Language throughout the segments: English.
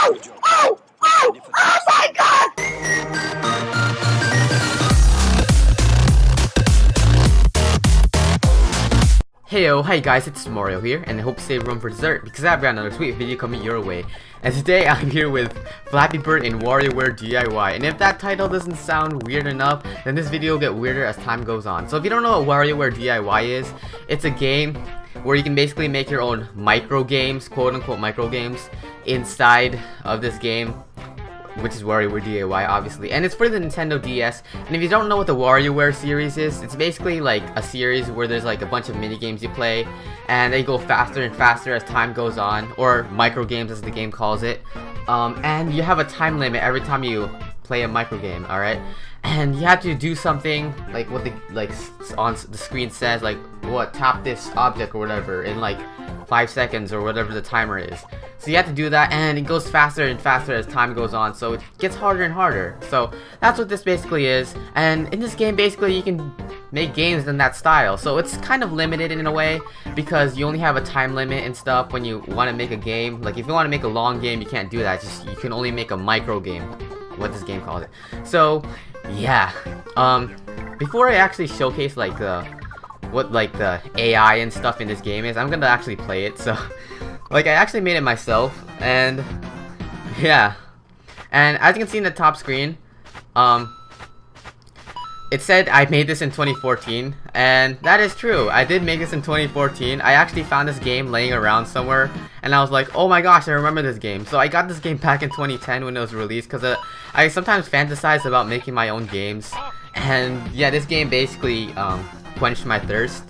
Oh! Oh! Oh! Oh my god! Heyo, hi guys, it's SmOreo here, and I hope to save room for dessert because I've got another sweet video coming your way. And today I'm here with Flappy Bird in WarioWare D.I.Y. And if that title doesn't sound weird enough, then this video will get weirder as time goes on. So if you don't know what WarioWare D.I.Y is, it's a game where you can basically make your own micro games, quote unquote micro games, inside of this game, which is WarioWare D.I.Y obviously, and it's for the Nintendo DS. And if you don't know what the WarioWare series is, it's basically like a series where there's like a bunch of mini games you play, and they go faster and faster as time goes on, or micro games as the game calls it. And you have a time limit every time you play a micro game, all right? And you have to do something like what the on the screen says, like what, tap this object or whatever in like 5 seconds or whatever the timer is. So you have to do that, and it goes faster and faster as time goes on, so it gets harder and harder. So that's what this basically is. And in this game, basically, you can make games in that style. So it's kind of limited in a way because you only have a time limit and stuff when you want to make a game. Like if you want to make a long game, you can't do that. Just you can only make a micro game, what this game calls it. So yeah. Before I actually showcase like what like the AI and stuff in this game is, I'm gonna actually play it. So like I actually made it myself, and yeah. And as you can see in the top screen, it said I made this in 2014, and that is true. I did make this in 2014. I actually found this game laying around somewhere, and I was like, oh my gosh, I remember this game. So I got this game back in 2010 when it was released, because I sometimes fantasize about making my own games. And yeah, this game basically quenched my thirst.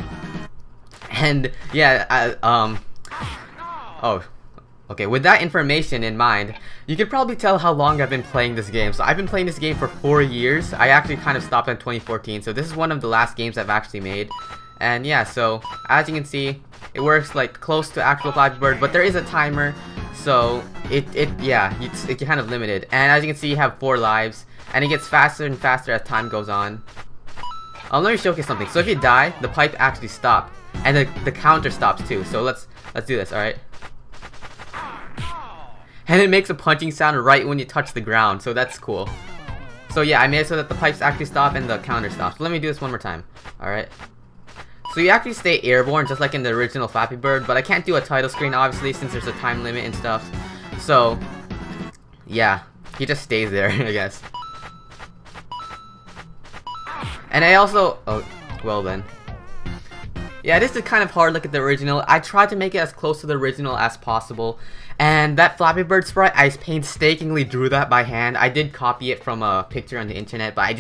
And yeah, oh, okay, with that information in mind, you can probably tell how long I've been playing this game. So I've been playing this game for 4 years. I actually kind of stopped in 2014, so this is one of the last games I've actually made. And yeah, so as you can see, it works like close to actual Flappy Bird, but there is a timer, so it's kind of limited. And as you can see, you have 4 lives, and it gets faster and faster as time goes on. Let me showcase something. So if you die, the pipe actually stops, and the counter stops too. So let's do this, alright? And it makes a punching sound right when you touch the ground, so that's cool. So yeah, I made it so that the pipes actually stop and the counter stops. So let me do this one more time, alright? So you actually stay airborne just like in the original Flappy Bird, but I can't do a title screen obviously since there's a time limit and stuff. So yeah, he just stays there, I guess. And I also, oh, well then. Yeah, this is kind of hard like at the original. I tried to make it as close to the original as possible. And that Flappy Bird sprite, I painstakingly drew that by hand. I did copy it from a picture on the internet, but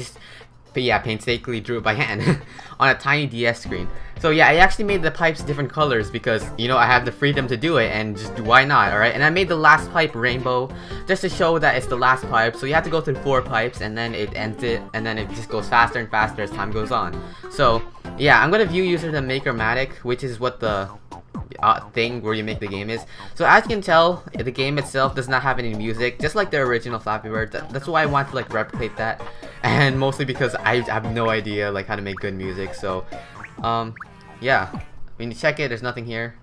painstakingly drew it by hand on a tiny DS screen. So yeah, I actually made the pipes different colors because, you know, I have the freedom to do it, and just why not, alright? And I made the last pipe rainbow just to show that it's the last pipe. So you have to go through 4 pipes, and then it ends it, and then it just goes faster and faster as time goes on. So yeah, I'm gonna view user the Makermatic, which is what the thing where you make the game is. So as you can tell, the game itself does not have any music, just like the original Flappy Bird. That's why I want to like replicate that, and mostly because I have no idea like how to make good music. So yeah, when you check it, there's nothing here.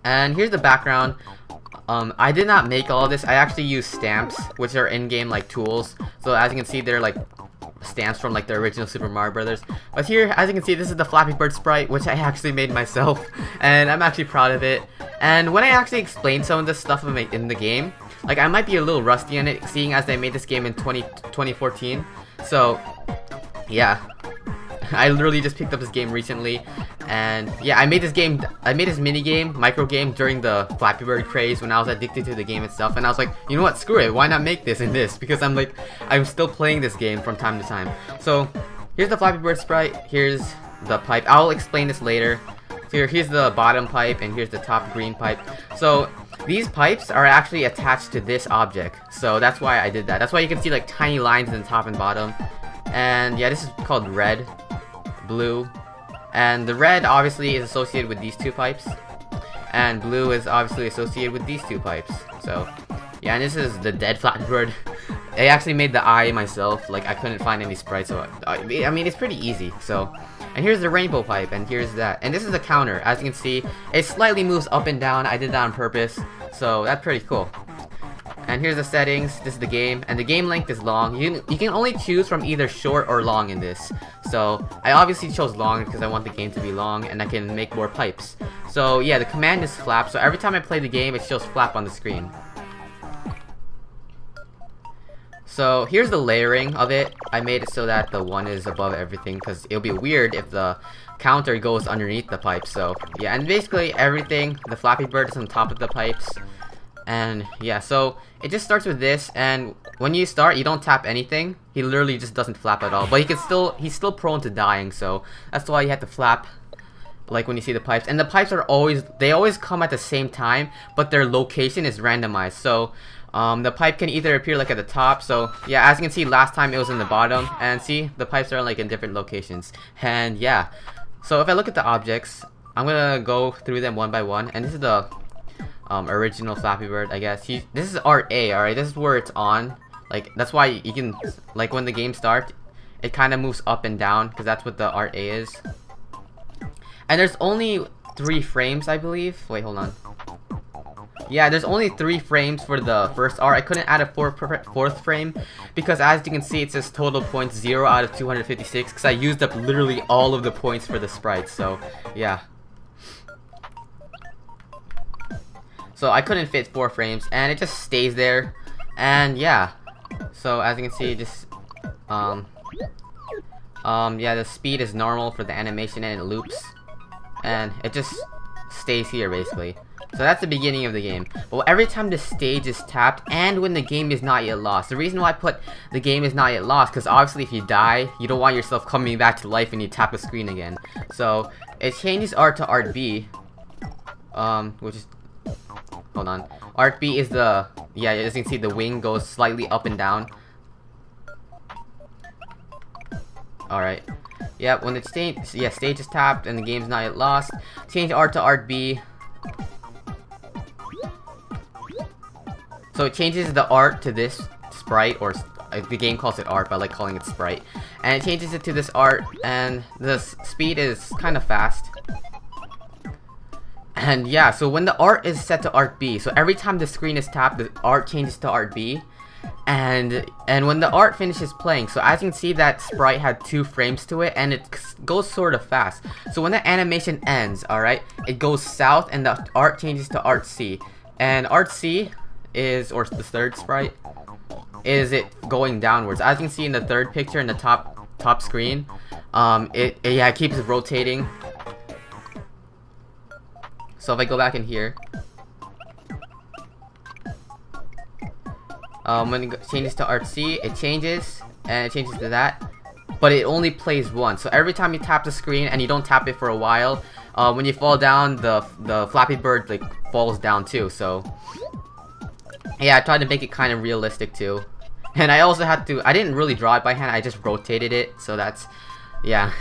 And here's the background. I did not make all of this. I actually used stamps, which are in-game like tools. So as you can see, they're like stamps from like the original Super Mario Brothers. But here, as you can see, this is the Flappy Bird sprite, which I actually made myself, and I'm actually proud of it. And when I actually explain some of this stuff in the game, like I might be a little rusty on it, seeing as I made this game in 2014. So yeah, I literally just picked up this game recently, and yeah, I made this mini game, micro game during the Flappy Bird craze when I was addicted to the game itself, and I was like, you know what, screw it, why not make this in this? Because I'm still playing this game from time to time. So here's the Flappy Bird sprite, here's the pipe. I'll explain this later. So here's the bottom pipe, and here's the top green pipe. So these pipes are actually attached to this object, so that's why I did that. That's why you can see like tiny lines in the top and bottom. And yeah, this is called red, blue, and the red obviously is associated with these 2 pipes, and blue is obviously associated with these 2 pipes. So yeah, and this is the dead Flappy Bird. I actually made the eye myself, like I couldn't find any sprites, so I mean it's pretty easy. So, and here's the rainbow pipe, and here's that, and this is the counter. As you can see, it slightly moves up and down. I did that on purpose. So that's pretty cool. And here's the settings. This is the game, and the game length is long. You can only choose from either short or long in this. So I obviously chose long because I want the game to be long and I can make more pipes. So yeah, the command is flap. So every time I play the game, it shows flap on the screen. So here's the layering of it. I made it so that the 1 is above everything because it'll be weird if the counter goes underneath the pipes. So yeah, and basically everything, the Flappy Bird is on top of the pipes. And yeah, so it just starts with this, and when you start, you don't tap anything. He literally just doesn't flap at all, but he's still prone to dying, so that's why you have to flap like when you see the pipes. And the pipes are always come at the same time, but their location is randomized. So the pipe can either appear like at the top. So yeah, as you can see, last time it was in the bottom, and see, the pipes are like in different locations. And yeah, so if I look at the objects, I'm gonna go through them one by one, and this is the original Flappy Bird, I guess. This is Art A, alright? This is where it's on. Like, that's why you can, like, when the game starts, it kind of moves up and down, because that's what the Art A is. And there's only 3 frames, I believe. Wait, hold on. Yeah, there's only 3 frames for the first art. I couldn't add a 4th frame, because as you can see, it says total points 0 out of 256, because I used up literally all of the points for the sprites, so, yeah. So I couldn't fit 4 frames, and it just stays there, and yeah. So as you can see, just yeah, the speed is normal for the animation, and it loops, and it just stays here basically. So that's the beginning of the game. But every time the stage is tapped, and when the game is not yet lost. The reason why I put the game is not yet lost, because obviously if you die, you don't want yourself coming back to life and you tap the screen again. So it changes art to art B, which is, hold on. Art B is the, yeah, as you can see, the wing goes slightly up and down. Alright. Yeah, when the stage is tapped and the game's not yet lost, change art to art B. So it changes the art to this sprite, or the game calls it art, but I like calling it sprite. And it changes it to this art, and the speed is kind of fast. And yeah, so when the art is set to art B, so every time the screen is tapped, the art changes to art B. And when the art finishes playing, so as you can see, that sprite had 2 frames to it, and it goes sort of fast. So when the animation ends, alright, it goes south and the art changes to art C. And art C is, or the 3rd sprite, is it going downwards. As you can see in the 3rd picture in the top screen, it keeps rotating. So if I go back in here, when it changes to art C, it changes, and it changes to that, but it only plays once. So every time you tap the screen and you don't tap it for a while, when you fall down, the Flappy Bird like falls down too. So yeah, I tried to make it kind of realistic too, and I also had to, I didn't really draw it by hand, I just rotated it. So that's, yeah.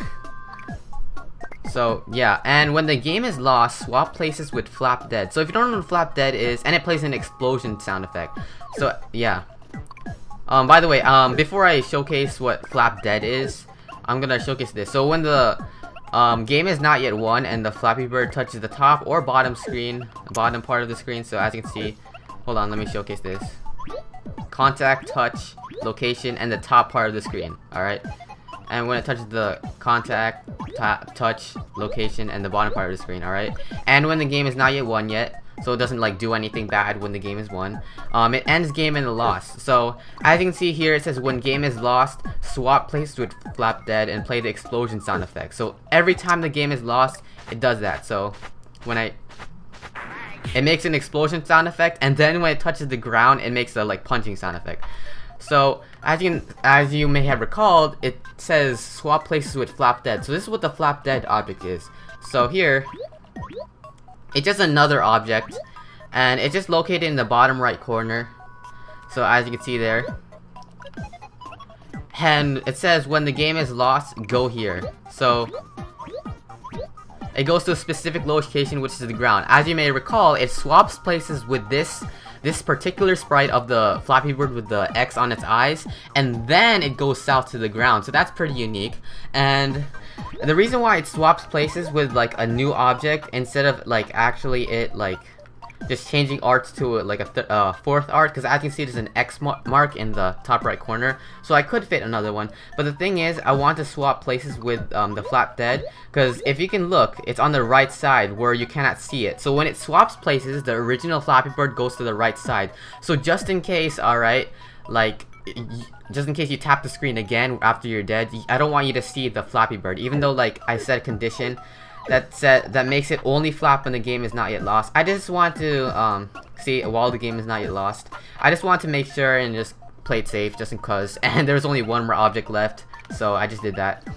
So yeah, and when the game is lost, swap places with Flap Dead. So if you don't know what Flap Dead is, and it plays an explosion sound effect. So yeah. By the way, before I showcase what Flap Dead is, I'm gonna showcase this. So when the game is not yet won, and the Flappy Bird touches the top or bottom screen, bottom part of the screen. So as you can see, hold on, let me showcase this. Contact, touch, location, and the top part of the screen. All right. And when it touches the contact, touch, location, and the bottom part of the screen, alright? And when the game is not yet won yet, so it doesn't like do anything bad when the game is won, it ends game in a loss. So as you can see here, it says when game is lost, swap places with Flap Dead and play the explosion sound effect. So every time the game is lost, it does that. So when it makes an explosion sound effect, and then when it touches the ground, it makes a like punching sound effect. So as you may have recalled, it says swap places with Flap Dead. So this is what the Flap Dead object is. So here, it's just another object, and it's just located in the bottom right corner. So as you can see there, and it says when the game is lost, go here. So it goes to a specific location, which is the ground. As you may recall, it swaps places with this particular sprite of the Flappy Bird with the X on its eyes, and then it goes south to the ground. So that's pretty unique. And the reason why it swaps places with like a new object instead of like actually it like just changing arts to like a fourth art, because as you can see there's an X mark in the top right corner, so I could fit another one. But the thing is, I want to swap places with the Flap Dead, because if you can look, it's on the right side where you cannot see it. So when it swaps places, the original Flappy Bird goes to the right side. So just in case, alright, like just in case you tap the screen again after you're dead, I don't want you to see the Flappy Bird, even though like I said condition that makes it only flap when the game is not yet lost. I just want to see while the game is not yet lost. I just want to make sure and just play it safe just in cause. And there's only one more object left, so I just did that.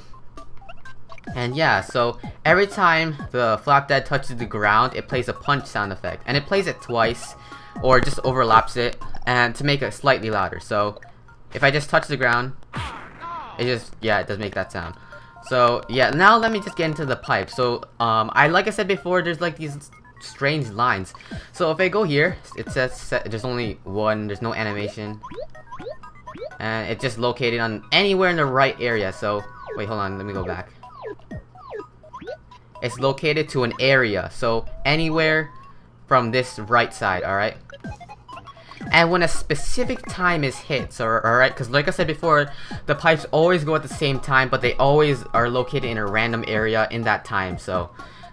And yeah, so every time the Flap Dead touches the ground, it plays a punch sound effect, and it plays it twice or just overlaps it, and to make it slightly louder. So if I just touch the ground, it does make that sound. So yeah, now let me just get into the pipe. So like I said before, there's like these strange lines. So if I go here, it says there's only one, there's no animation, and it's just located on anywhere in the right area. So wait, hold on, let me go back. It's located to an area, so anywhere from this right side, alright? And when a specific time is hit, so alright, because like I said before, the pipes always go at the same time, but they always are located in a random area in that time. So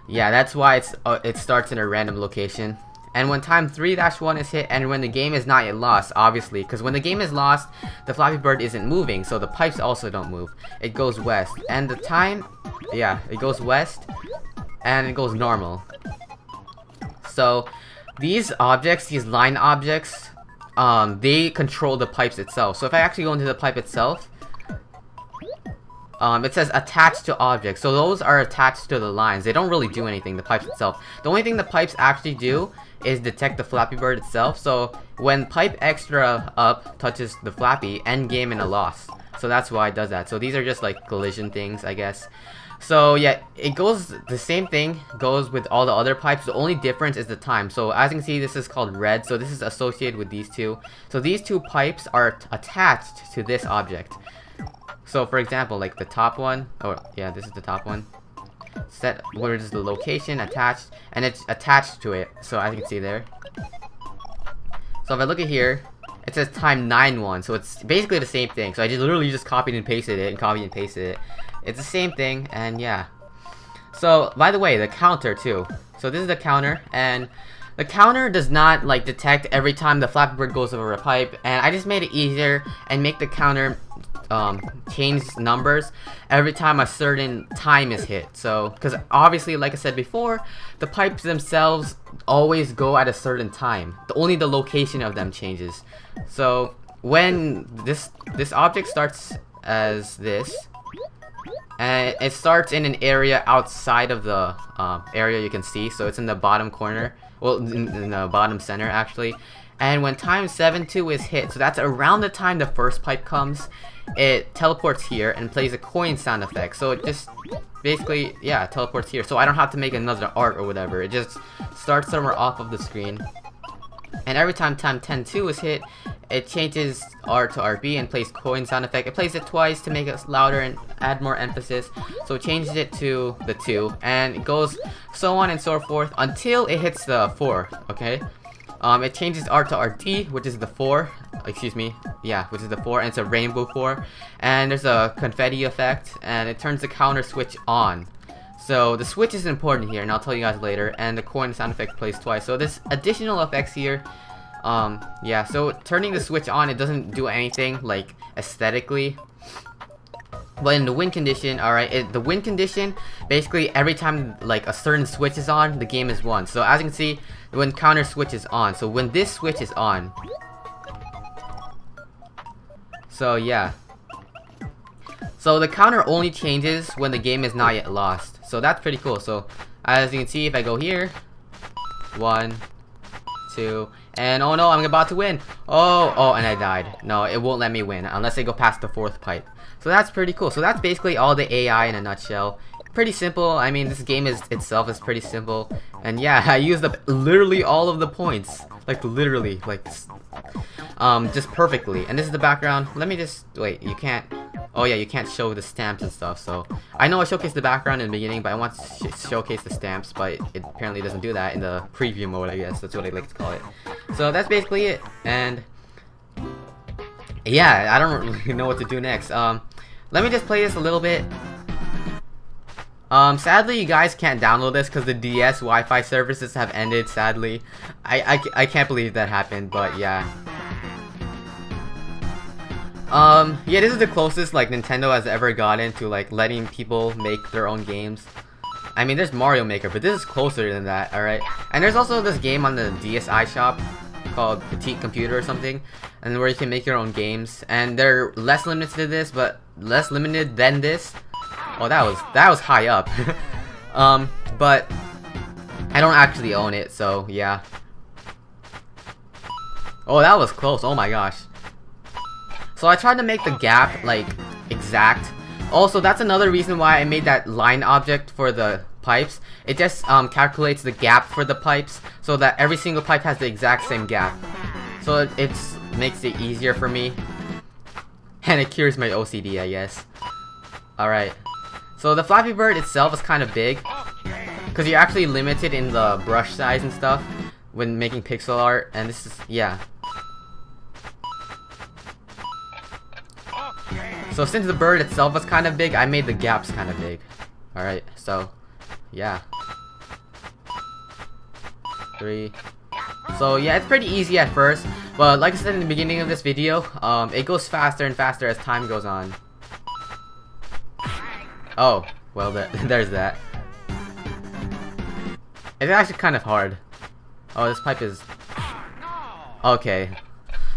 yeah, that's why it starts in a random location. And when time 3-1 is hit, and when the game is not yet lost, obviously, because when the game is lost, the Flappy Bird isn't moving, so the pipes also don't move. It goes west, and the time, yeah, it goes west, and it goes normal. So these objects, these line objects, they control the pipes itself. So if I actually go into the pipe itself, it says attached to objects. So those are attached to the lines. They don't really do anything, the pipes itself. The only thing the pipes actually do is detect the Flappy Bird itself. So when pipe extra up touches the Flappy, end game in a loss. So that's why it does that. So these are just like collision things, I guess. So yeah, it goes, the same thing goes with all the other pipes. The only difference is the time. So as you can see, this is called red, so this is associated with these two. So these two pipes are attached to this object. So for example, like the top one, oh yeah, this is the top one. Set where is the location attached, and it's attached to it. So as you can see there. So if I look at here, it says time 9-1, so it's basically the same thing. So I just literally just copied and pasted it and copied and pasted it. It's the same thing, and yeah. So by the way, the counter too. So this is the counter, and the counter does not like detect every time the Flappy Bird goes over a pipe, and I just made it easier and make the counter change numbers every time a certain time is hit. So because obviously, like I said before, the pipes themselves always go at a certain time. Only the location of them changes. So when this object starts as this, and it starts in an area outside of the area you can see, so it's in the bottom corner, well, in the bottom center actually. And when time 7-2 is hit, so that's around the time the first pipe comes, it teleports here and plays a coin sound effect. So it just basically, yeah, teleports here. So I don't have to make another art or whatever. It just starts somewhere off of the screen. And every time 10-2 is hit, it changes R to RB and plays coin sound effect. It plays it twice to make it louder and add more emphasis. So it changes it to the 2, and it goes so on and so forth until it hits the 4, okay? It changes R to RD, which is the 4, excuse me, yeah, which is the 4, and it's a rainbow 4. And there's a confetti effect, and it turns the counter switch on. So the switch is important here, and I'll tell you guys later. And the coin sound effect plays twice. So there's additional effects here. Yeah, so turning the switch on, it doesn't do anything like aesthetically. But in the win condition, alright, the win condition, basically every time like a certain switch is on, the game is won. So as you can see, when counter switch is on, so when this switch is on, so yeah. So the counter only changes when the game is not yet lost. So that's pretty cool. So as you can see, if I go here, 1, 2, and oh no, I'm about to win. Oh, and I died. No, it won't let me win unless I go past the 4th pipe. So that's pretty cool. So that's basically all the AI in a nutshell. Pretty simple. I mean, this game itself is pretty simple. And yeah, I used up literally all of the points. Like literally, like just perfectly. And this is the background. Let me just wait. You can't. Oh yeah, you can't show the stamps and stuff, so I know I showcased the background in the beginning, but I want to showcase the stamps, but it apparently doesn't do that in the preview mode, I guess. That's what I like to call it. So that's basically it, and yeah, I don't really know what to do next. Let me just play this a little bit. Sadly, you guys can't download this because the DS Wi-Fi services have ended, sadly. I can't believe that happened, but yeah. Yeah, this is the closest, like, Nintendo has ever gotten to, like, letting people make their own games. I mean, there's Mario Maker, but this is closer than that, alright? And there's also this game on the DSi shop called Petite Computer or something, and where you can make your own games. And they're less limited to this, but less limited than this. Oh, that was high up. But I don't actually own it, so yeah. Oh, that was close. Oh my gosh. So I tried to make the gap like exact. Also, that's another reason why I made that line object for the pipes. It just calculates the gap for the pipes so that every single pipe has the exact same gap. So it makes it easier for me. And it cures my OCD, I guess. Alright. So the Flappy Bird itself is kind of big, because you're actually limited in the brush size and stuff when making pixel art, and this is, yeah. So since the bird itself was kind of big, I made the gaps kind of big. Alright, so, yeah. 3. So yeah, it's pretty easy at first, but like I said in the beginning of this video, it goes faster and faster as time goes on. Oh, well, there's that. It's actually kind of hard. Oh, this pipe is... Okay.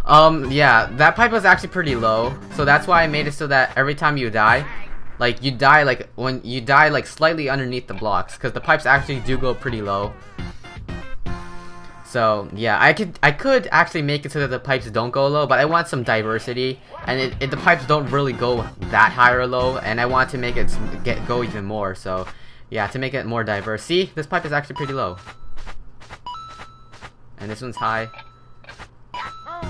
Yeah, that pipe was actually pretty low, so that's why I made it so that every time you die, like, you die, like, when you die, like, slightly underneath the blocks, because the pipes actually do go pretty low. So, yeah, I could actually make it so that the pipes don't go low, but I want some diversity, and the pipes don't really go that high or low, and I want to make it go even more, so, yeah, to make it more diverse. See, this pipe is actually pretty low. And this one's high.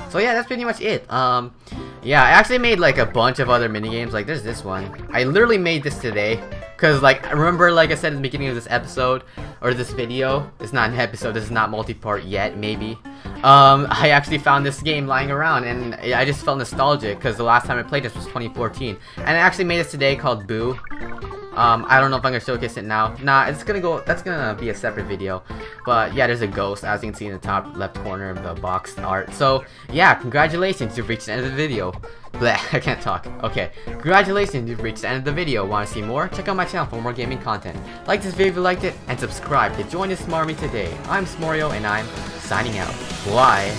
So yeah, that's pretty much it. Yeah, I actually made like a bunch of other minigames, like there's this one. I literally made this today, cause like, remember like I said in the beginning of this episode, or this video, it's not an episode, this is not multi-part yet, maybe. I actually found this game lying around, and I just felt nostalgic, cause the last time I played this was 2014. And I actually made this today called Boo. I don't know if I'm gonna showcase it now. Nah, that's gonna be a separate video. But yeah, there's a ghost, as you can see in the top left corner of the box art. So yeah, congratulations, you've reached the end of the video. Bleh, I can't talk. Okay, congratulations, you've reached the end of the video. Want to see more? Check out my channel for more gaming content. Like this video if you liked it, and subscribe to join the SmOreo today. I'm SmOreo, and I'm signing out. Bye.